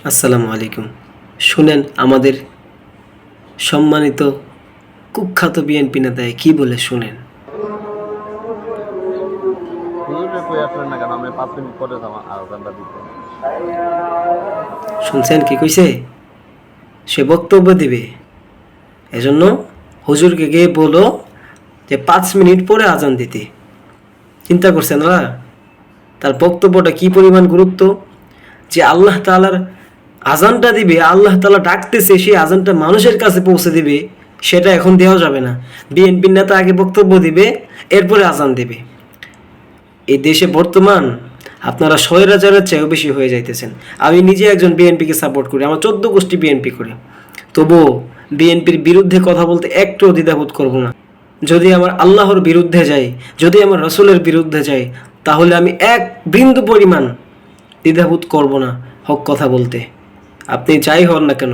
আসসালামু আলাইকুম। শুনেন আমাদের সম্মানিত কুখ্যাত বিএনপি নেতায় কি বলে শুনেন। হুজুরে কই আসলেন না কেন? আমি 5 মিনিট পরে আজানটা দিতে। শুনছেন কি কইছে? সে বক্তব্য দিবে, এজন্য হুজুরকে গিয়ে বলো যে 5 মিনিট পরে আজান দিতে। চিন্তা করছেন না তার বক্তব্যটা কি পরিমাণ গুরুত্ব, যে আল্লাহ তাআলার আজানটা দিবে, আল্লাহ তাআলা ডাকতেছে, সেই আজানটা মানুষের কাছে পৌঁছে দিবে, সেটা এখন দেওয়া যাবে না। বিএনপির নেতা আগে বক্তব্য দিবে, এরপরে আজান দিবে। এই দেশে বর্তমান আপনারা স্বৈরাচারের চেয়েও বেশি হয়ে যাইতেছেন। আমি নিজে একজন বিএনপিকে সাপোর্ট করি, আমার 14 গোষ্ঠী বিএনপি করে, তবুও বিএনপির বিরুদ্ধে কথা বলতে একটুও দ্বিধাবোধ করব না। যদি আমার আল্লাহর বিরুদ্ধে যাই, যদি আমার রসুলের বিরুদ্ধে যাই, তাহলে আমি এক বিন্দু পরিমাণ দ্বিধাবোধ করব না হক কথা বলতে, আপনি যাই হন না কেন।